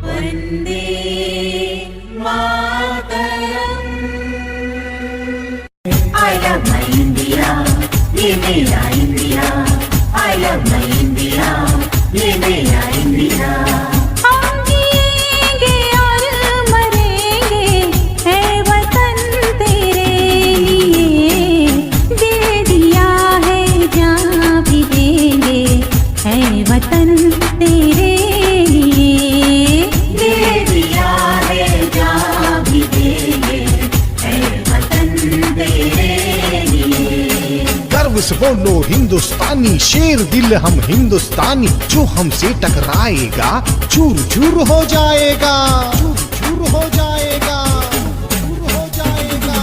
Vande Mataram. I love my India, ये मेरा India. I love my India, ये मेरा इंडिया। हम जिएंगे और मरेंगे, है वतन तेरे लिए। दे दिया है जान भी देंगे, है वतन तेरे लिए। दे दिया है जान भी देंगे, है वतन तेरे लिए। गर्व से बोलो हिंदुस्तानी, शेर दिल हम हिंदुस्तानी। जो हमसे टकराएगा चूर चूर हो जाएगा, चूर चूर हो जाएगा, चूर हो जाएगा।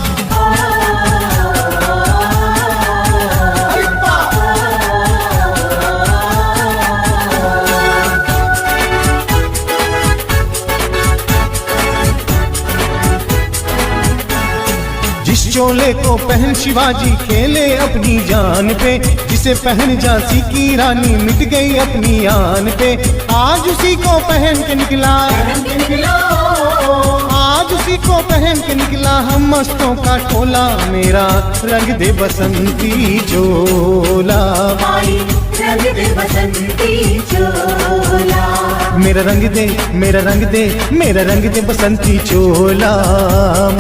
जिस चोले को पहन शिवाजी खेले अपनी जान पे, जिसे पहन झांसी की रानी मिट गई अपनी आन पे। आज उसी को पहन के निकला, आज उसी को पहन के निकला हम मस्तों का टोला। मेरा रंग दे बसंती चोला, रंग दे बसंती चोला। मेरा रंग दे, मेरा रंग दे, मेरा रंग दे बसंती चोला।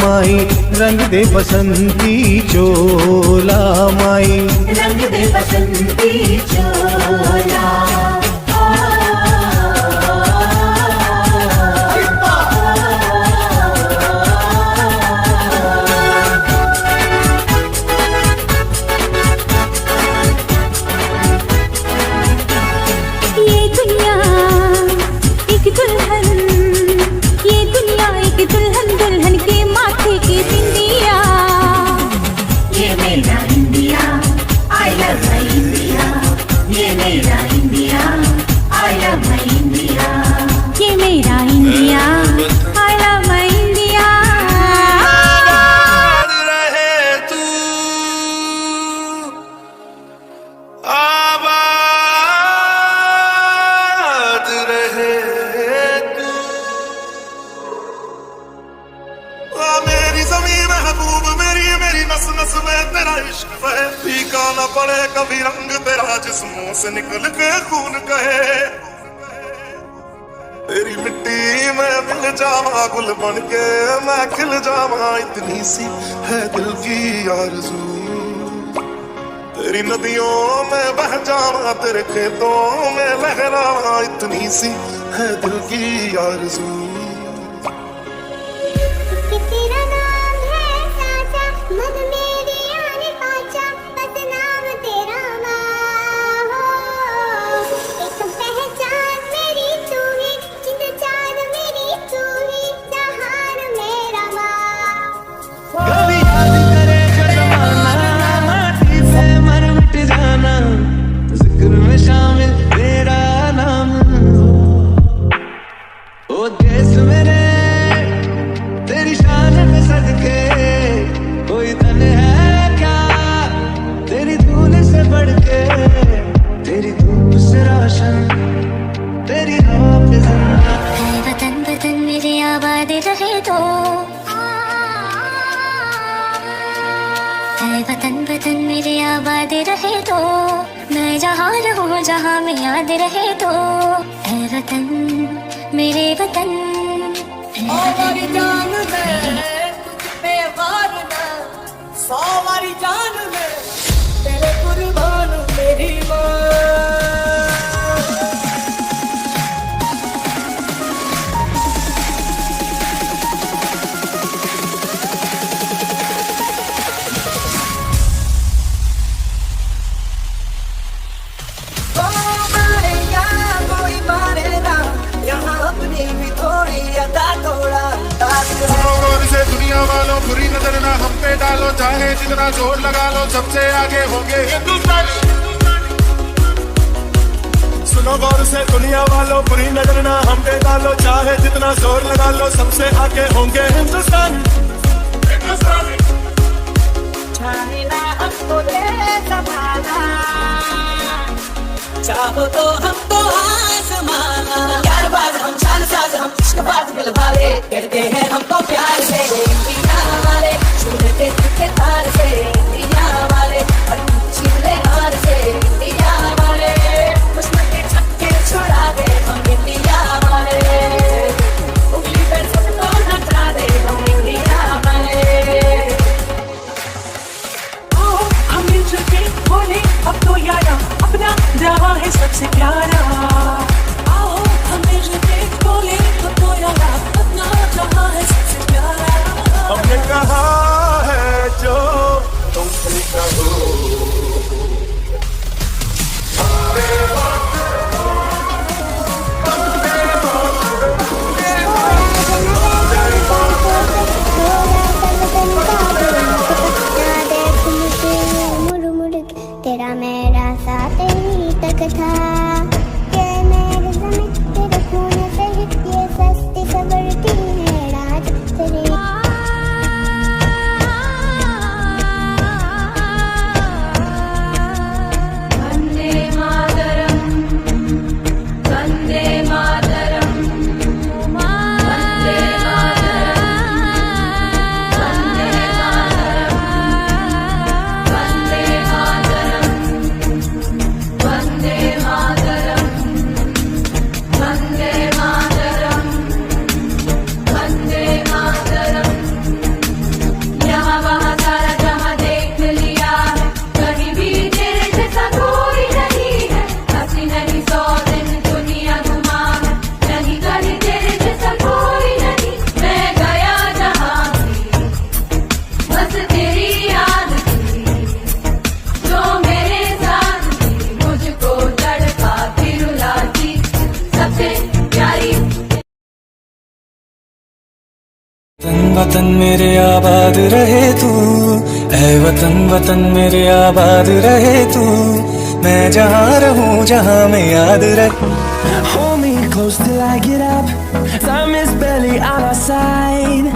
माई रंग दे बसंती चोला, माई रंग दे बसंती चोला। ये दुनिया एक दुल्हन, ये दुनिया एक दुल्हन, दुल्हन के माथे की बिंदिया। ये मेरा India, I love my India, ये मेरा India, I love my India। ये मेरा India, I love my India। आबाद रहे तू, आबाद रहे तू। मेरी ज़मीन महबूब मेरी, मेरी नस नस में तेरा इश्क बहे। फीका न पड़े कभी रंग तेरा, जिस्मों से निकल के खून कहे। तेरी मिट्टी में मिल जावा गुल बन के, मैं खिल जावा इतनी सी है दिल की आरज़ू। तेरी नदियों में बह जावा, तेरे खेतों में लहरावा इतनी सी है दिल की आरज़ू। तेरा नाम है साचा, मन मेरी आने पाचा, बस नाम तेरा माँ हो। एक पहचान मेरी तू ही, जिंद जान मेरी तू ही, जहान मेरा माँ। कभी याद करे जो जमाना, माटी से मर मिट जाना, जिक्र में शामिल तेरा नाम। ओ देश मेरे तेरी शान में सदके, कोई तन है क्या तेरी धूल से बढ़ के। तेरी धूप से रोशन, तेरी हवा पे जिंदा। है वतन वतन मेरे आबाद रहे तो, है वतन वतन मेरे आबाद रहे तो। मैं जहाँ रहूँ जहाँ में याद रहे तो, है वतन मेरे वतन। हमारी जान में तुझ पे वार ना, 100 वारी जान में तेरे कुर्बान मेरी माँ। दुनिया वालों बुरी नजर ना हम पे डालो, चाहे जितना जोर लगा लो सबसे आगे होंगे हिंदुस्तानी। सुनो गौर से दुनिया वालों, बुरी नजर ना हम पे डालो, चाहे जितना जोर लगा लो सबसे आगे होंगे हिंदुस्तानी। चाहे ना हमको दे जमाना, चाहो तो हमको आसमां। जमाना प्यारबाज हम चालसाज हम इश्कबाज दिल वाले कहते हैं हमको प्यार से इंडिया वाले छूते तुझे तार से इंडिया वाले और छीले हार से इंडिया वाले दुश्मन के छक्के छुड़ा दे हम इंडिया वाले उंगली पे सबको हटा दे हम इंडिया वाले हम मिलजुल के बोले अब तो यारा अपना रहा है सबसे प्यारा आओ हम मिलजुल के बोले अब तो यारा अपना रहा है सबसे प्यारा हमने कहा है जो तुमसे कहो तेरा मेरा साथ ही तक था कि मेरे ज़मीं तेरे खून से ये सस्ती सवरती है रात तेरी वंदे मातरम वंदे मातरम वंदे मातरम वंदे मातरम वंदे मातरम वंदे मातरम वंदे मातरम यहाँ वहाँ सारा जहाँ देख लिया है कहीं भी तेरे जैसा कोई नहीं है हंसी नहीं 100 दिन दुनिया घुमा है नहीं कहीं तेरे जैसा कोई नहीं मैं गया जहाँ भी बस तेरी याद थी जो मेरे साथ थी मुझको तड़पाती रुलाती सबसे प्यारी वतन वतन मेरे आबाद रहे तू ऐ वतन वतन मेरे आबाद रहे तू मैं जहाँ रहूँ जहाँ में याद रहे Hold me close till I get up Time is barely on our side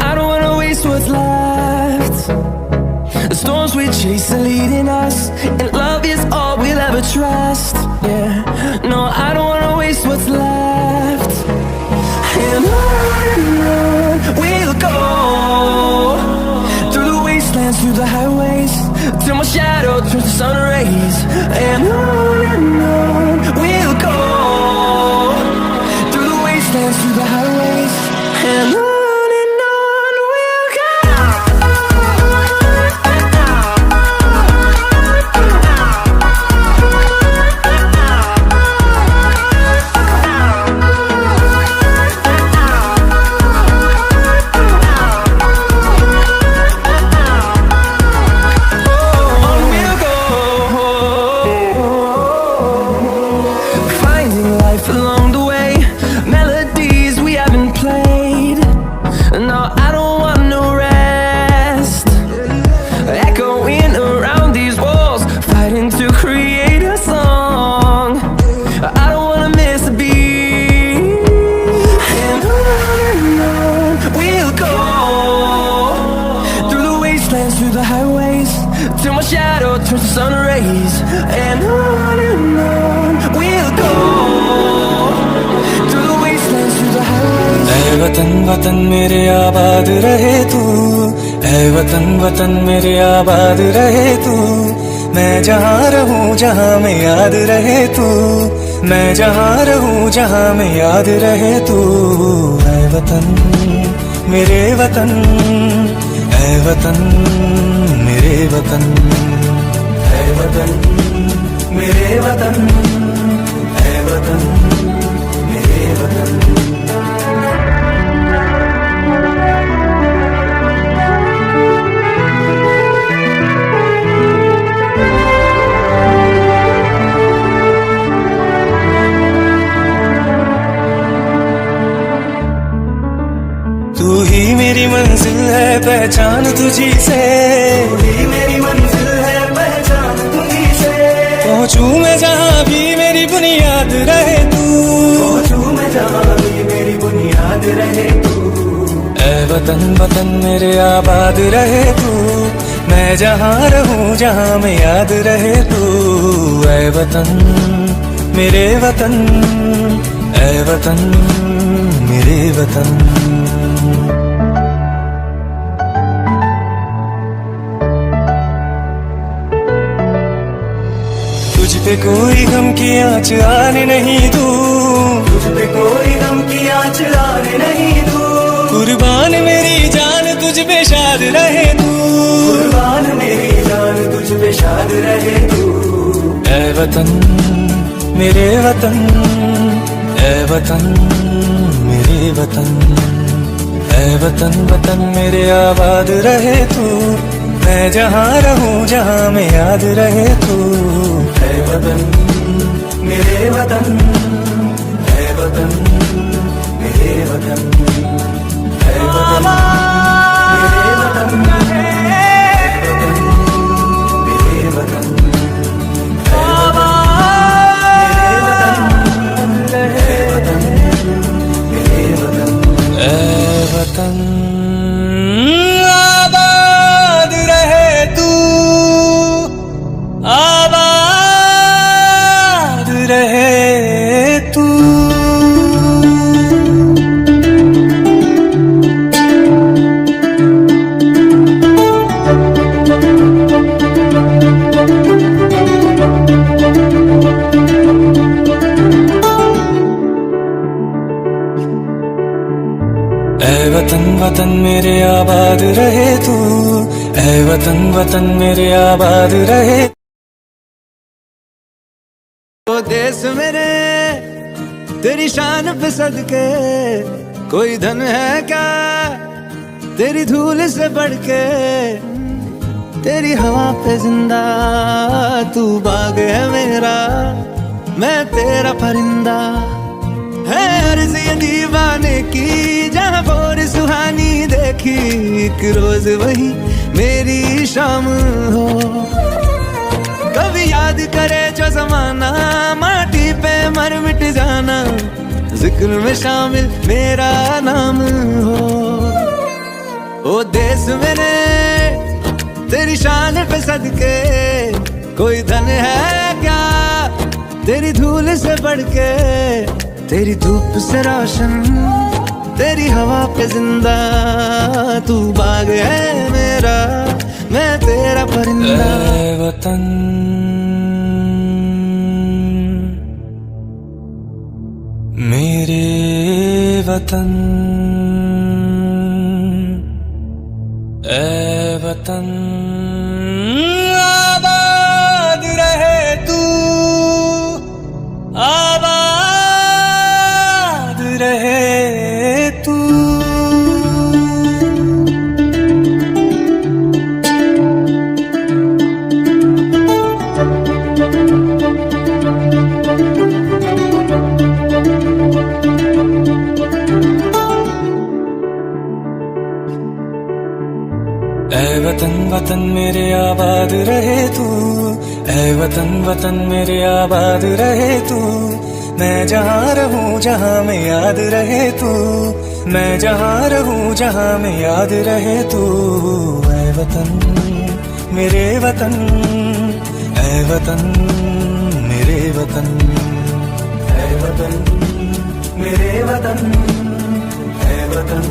I don't wanna waste what's left The storms we chase are leading us And love is all we'll ever trust Yeah, no I don't wanna waste what's left And on we'll go Through the wastelands, through the highways Till my shadow turns to sun rays And on we'll go Through the wastelands, through the highways And on we'll go Finding life along the way Melodies we haven't played No, I don't want no rest Echoing around these walls Fighting to create a song I don't wanna miss a beat And on we'll go Through the wastelands, through the highways Till my shadow turns to sun rays And on we'll go Through the wastelands, through the highways ऐ वतन वतन मेरे आबाद रहे तू ऐ वतन वतन मेरे आबाद रहे तू मैं जहाँ रहूँ जहाँ में याद रहे तू मैं जहाँ रहूँ जहाँ में याद रहे तू ऐ वतन मेरे वतन ऐ वतन मेरे वतन ऐ वतन मेरे वतन ऐ वतन मेरे वतन तू ही मेरी मंजिल है पहचान तुझी से तू ही मेरी मंजिल है पहचान तुझी से पहुँचूं मैं जहाँ भी मेरी बुनियाद रहे तू पहुँचूं मैं जहाँ भी मेरी बुनियाद रहे तू ऐ वतन वतन मेरे आबाद रहे तू मैं जहाँ रहूँ जहाँ में याद रहे तू ऐ वतन मेरे वतन, ऐ वतन मेरे वतन। तुझ पे कोई गम की आँच आने नहीं दूं, तुझ पे कोई गम की आँच आने नहीं दूं। कुर्बान मेरी जान तुझ पे शाद रहे तू, कुर्बान मेरी जान तुझ पे शाद रहे तू। ऐ वतन मेरे वतन, ऐ वतन मेरे वतन, ऐ वतन वतन मेरे आबाद रहे तू। मैं जहाँ रहूँ जहाँ में याद रहे तू। ऐ वतन मेरे वतन, ऐ वतन मेरे वतन, ऐ वतन मेरे वतन, मेरे वतन, वतन आबाद रहे तू, आबाद रहे तू। ऐ वतन वतन मेरे आबाद रहे तू, ऐ वतन वतन मेरे आबाद रहे। ओ देश मेरे तेरी शान पे सदके, कोई धन है क्या तेरी धूल से बढ़ के। तेरी हवा पे जिंदा तू बाग है मेरा, मैं तेरा परिंदा। है अर्ज़ ये दीवाने की जहाँ बोर सुहानी देखी, एक रोज वही मेरी शाम हो। कभी याद करे जो जमाना माटी पे मर मिट जाना, जिक्र में शामिल मेरा नाम हो। ओ देश मेरे तेरी शान पे सदके, कोई धन है क्या तेरी धूल से बढ़ के। तेरी धूप से रोशन तेरी हवा पे जिंदा, तू बाग है मेरा, मैं तेरा परिंदा। ऐ वतन मेरे वतन, ऐ वतन आबाद रहे तू, आबाद रहे तू। ऐ वतन वतन मेरे आबाद रहे तू, ऐ वतन वतन मेरे आबाद रहे तू। मैं जहाँ रहूँ जहाँ में याद रहे तू, मैं जहाँ रहूँ जहाँ में याद रहे तू। ऐ वतन मेरे वतन, ऐ वतन मेरे वतन, ऐ वतन मेरे वतन, ऐ वतन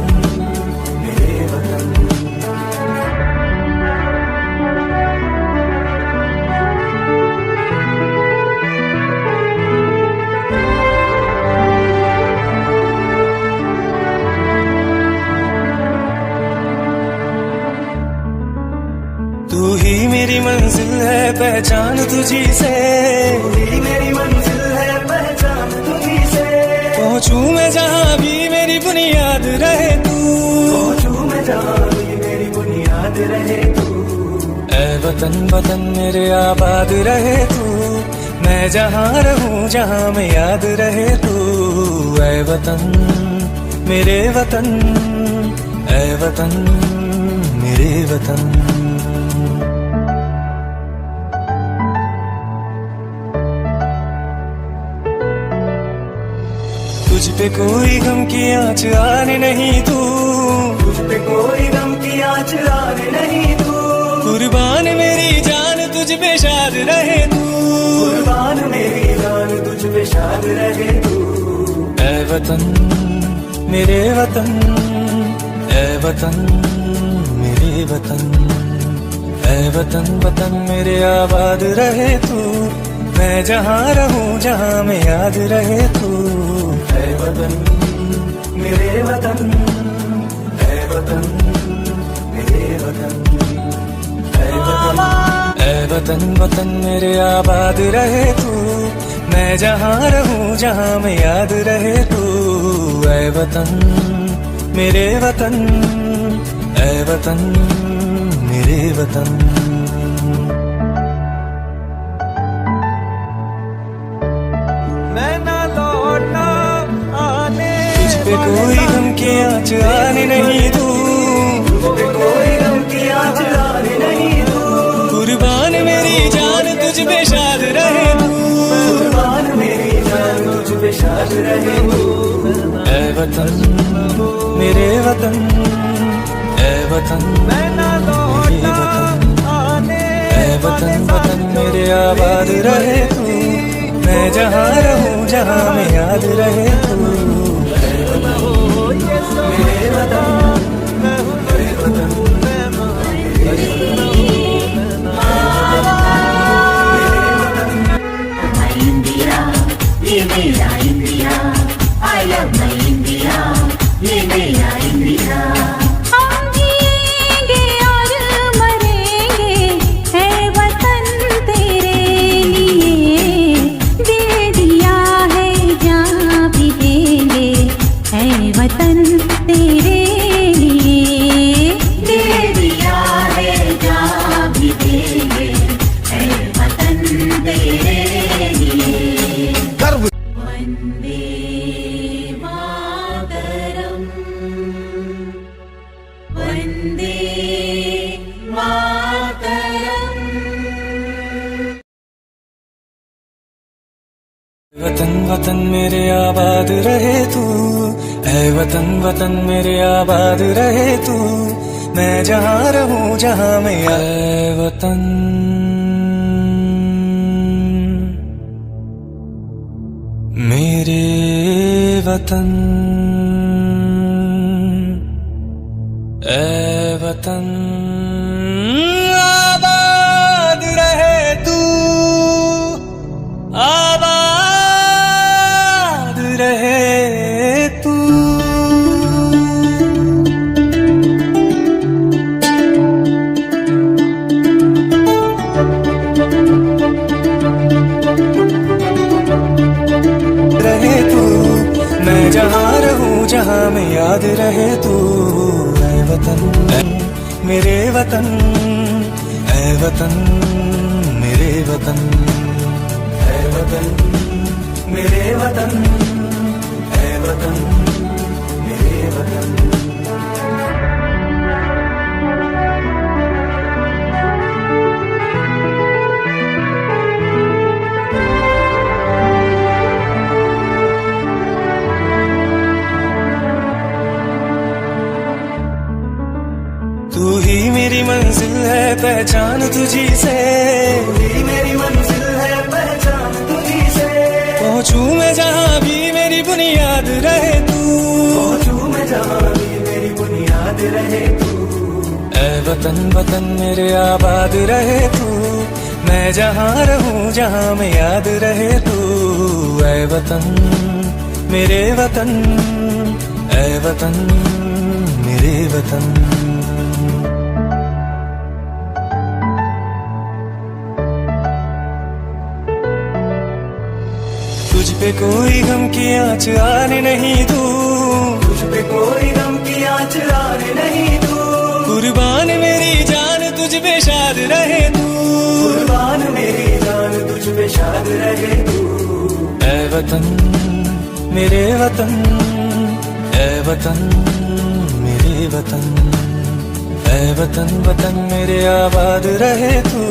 मेरे वतन। तू ही मेरी मंजिल है पहचान तुझी से, तू ही मेरी मंजिल है पहचान तुझी से। पहुँचूं मैं जहाँ भी मेरी बुनियाद रहे तू, पहुँचूं मैं जहाँ भी मेरी बुनियाद रहे तू। ऐ वतन वतन मेरे आबाद रहे तू, मैं जहाँ रहूँ जहाँ में याद रहे तू। ऐ वतन मेरे वतन, ऐ वतन मेरे वतन। तुझ पे कोई गम की आँच आने नहीं दूं, तुझ पे कोई गम की आँच आने नहीं दूं। कुर्बान मेरी जान तुझ पे शाद रहे तू, कुर्बान मेरी जान तुझ पे वतन मेरे वतन, ऐ वतन मेरे वतन, ऐ वतन वतन मेरे आबाद रहे तू, मैं जहाँ रहूं जहाँ में याद रहे तू। ऐ वतन मेरे वतन, ऐ वतन मेरे वतन, ऐ वतन, ऐ वतन वतन मेरे आबाद रहे तू, मैं जहाँ रहूं जहाँ में याद रहे तू। ऐ वतन मेरे वतन, ऐ वतन मेरे वतन। मैं ना लौटना आने, तुझ पे कोई गम की आँच आने नहीं दूं, तुझ पे कोई गम की आँच आने नहीं दूं। कुर्बान मेरी जान तुझ पे शाद रहे तू, कुर्बान मेरी जान तुझ पे शाद रहे तू। ऐ वतन मेरे वतन, ऐ वतन मैं ना लौटना आने, ऐ वतन वतन मेरे आबाद रहे तू, मैं जहाँ रहूं जहाँ में याद रहे तू। ऐ वतन मेरे वतन, मेरे वतन इंडिया, ये मेरा India, I love my India, ये मेरा इंडिया। हम जिएंगे और मरेंगे है वतन तेरे लिए, दे दिया है जहाँ भी देंगे है वतन तेरे लिए, दे दिया है जहाँ भी देंगे, है वतन तेरे लिए। गर्व वंदे मातरम, वंदे मातरम। वतन वतन मेरे आबाद रहे तू, ऐ वतन वतन मेरे आबाद रहे तू, मैं जहाँ रहूं जहाँ में। ऐ वतन मेरे वतन, ऐ वतन आबाद रहे तू, आबाद रहे तू। रहे तू, मैं जहाँ रहूं जहाँ में याद रहे तू। ऐ वतन मेरे वतन, ऐ वतन मेरे वतन, ऐ वतन मेरे वतन, ऐ वतन मेरे वतन। तू ही मेरी मंजिल है पहचान तुझी से, तू ही मेरी मंजिल है पहचान तुझी से। पहुंचूं मैं जहाँ भी मेरी बुनियाद रहे तू, पहुंचूं मैं जहाँ भी मेरी बुनियाद रहे तू। ऐ वतन वतन मेरे आबाद रहे तू, मैं जहाँ रहूं जहाँ में याद रहे तू। ऐ वतन मेरे वतन, ऐ वतन मेरे वतन। तुझ पे कोई गम की आँच आने नहीं दूं, तुझ पे कोई गम की आँच आने नहीं दूं। कुर्बान मेरी जान तुझ पे शाद रहे तू, कुर्बान मेरी जान तुझ पे शाद रहे तू। ऐ वतन मेरे वतन, ऐ वतन मेरे वतन, ऐ वतन वतन मेरे आबाद रहे तू,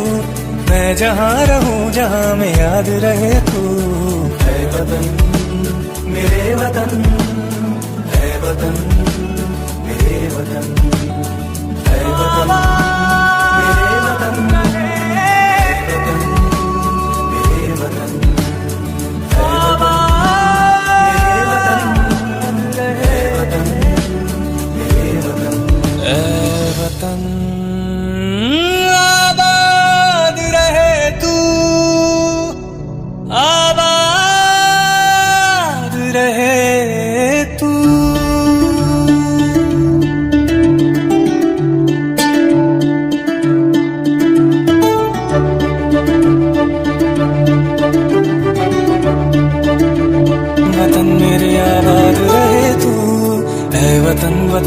मैं जहाँ रहूं जहाँ में याद रहे तू। ऐ वतन मेरे वतन, ऐ वतन मेरे वतन, ऐ वतन मेरे वतन, ऐ वतन मेरे वतन, ऐ वतन मेरे वतन।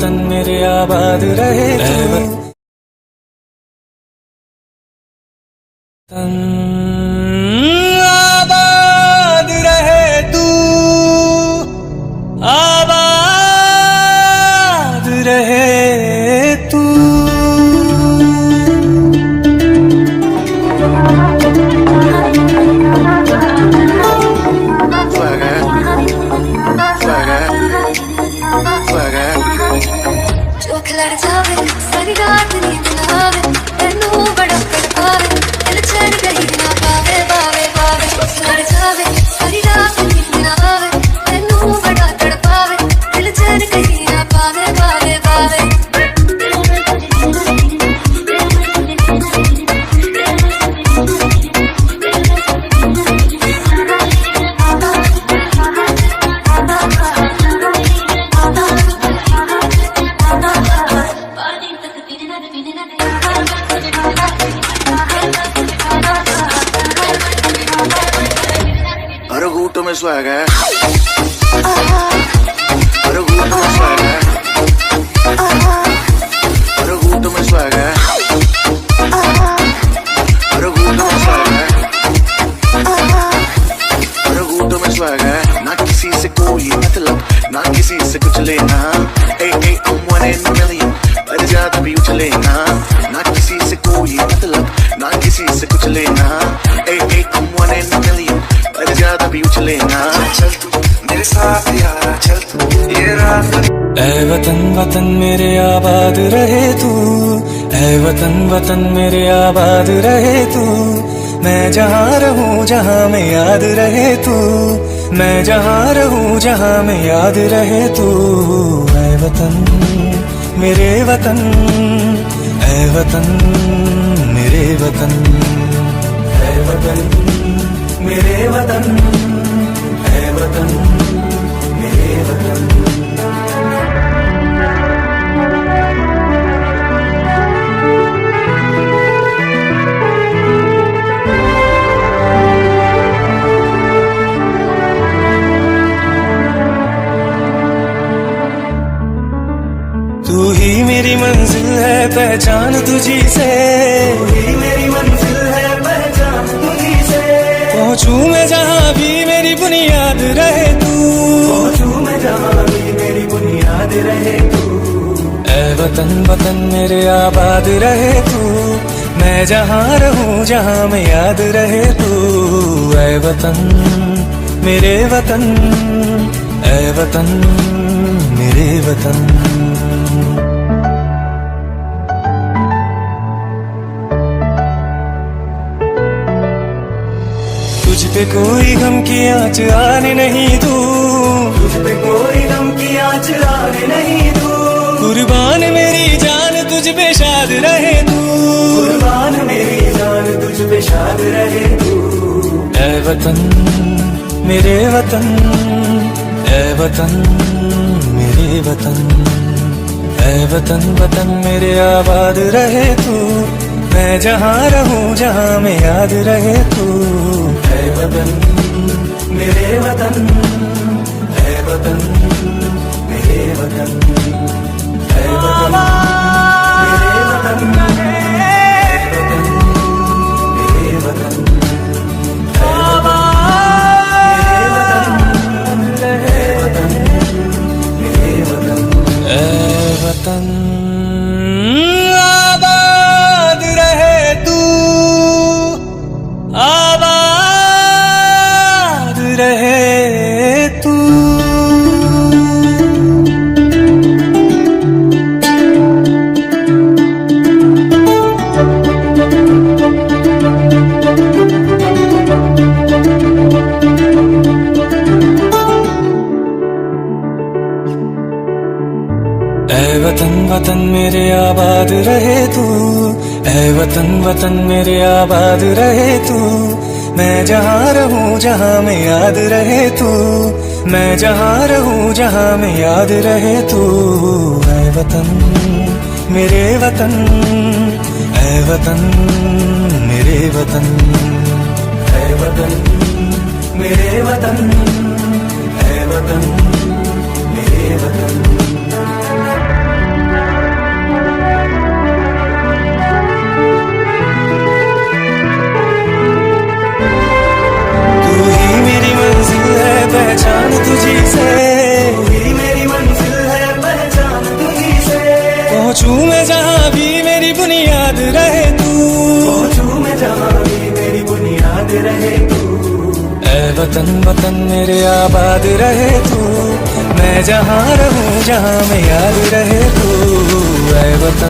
वतन मेरे आबाद रहे तू, आबाद रहे तू, आबाद रहे तू। जो खिलड़ जावे सारी रात नींद ना आवे, तेनू बड़ा तड़पावे, दिल चैन कहीं ना पावे पावे पावे। जो खिलड़ जावे सारी रात नींद ना आवे, तेनू बड़ा तड़पावे, दिल चैन कहीं ना पावे पावे पावे। हर घूट में स्वैग है, हर घूट में स्वैग है, हर घूट में स्वैग है, हर घूट में स्वैग है, हर घूट में स्वैग है। ना किसी से कोई मतलब, ना किसी से कुछ लेना, I'm one in a million, पर ज्यादा भी उछलेना। ना किसी से कोई मतलब, ना किसी से कुछ लेना, I'm one in a million, पर ज्यादा भी उछलेना। चल तू मेरे साथ यारा, चल तू ये रात। ऐ वतन वतन मेरे आबाद रहे तू, ऐ वतन वतन मेरे आबाद रहे तू। मैं जहाँ रहूँ जहाँ में याद रहे तू, मैं जहाँ रहूँ जहाँ में याद रहे तू। ऐ वतन मेरे वतन, ऐ वतन मेरे वतन, ऐ वतन मेरे वतन, ऐ वतन मेरे वतन। तू ही मेरी मंजिल है पहचान तुझी से, तू ही मेरी मंजिल है पहचान तुझी से। पहुँचूं मैं जहाँ भी मेरी बुनियाद रहे तू, पहुँचूं मैं जहाँ भी मेरी बुनियाद रहे तू। ऐ वतन वतन मेरे आबाद रहे तू, मैं जहाँ रहूँ जहाँ में याद रहे तू। ऐ वतन मेरे वतन, ऐ वतन मेरे वतन। तुझ पे कोई गम की आँच आने नहीं दूं, तुझ पे कोई गम की आँच आने नहीं दूं। कुर्बान मेरी जान तुझ पे शाद रहे तू, कुर्बान मेरी जान तुझ पे शाद रहे तू। ऐ वतन मेरे वतन, ऐ वतन मेरे वतन, ऐ वतन वतन मेरे आबाद रहे तू। मैं जहाँ रहूँ जहाँ में याद रहे तू। ऐ वतन मेरे वतन, ऐ वतन मेरे वतन, ऐ वतन मेरे वतन, ऐ वतन मेरे वतन, ऐ वतन मेरे वतन, ऐ वतन आबाद रहे तू, आबाद रहे तू। ऐ वतन वतन मेरे आबाद रहे तू, ऐ वतन वतन मेरे आबाद रहे तू। मैं जहाँ रहूँ जहाँ में याद रहे तू, मैं जहाँ रहूँ जहाँ में याद रहे तू। ऐ वतन मेरे वतन, ऐ वतन मेरे वतन, ऐ वतन मेरे वतन, ऐ वतन मेरे वतन। वतन वतन मेरे आबाद रहे तू, मैं जहाँ रहूँ जहाँ में याद रहे तू, ऐ वतन।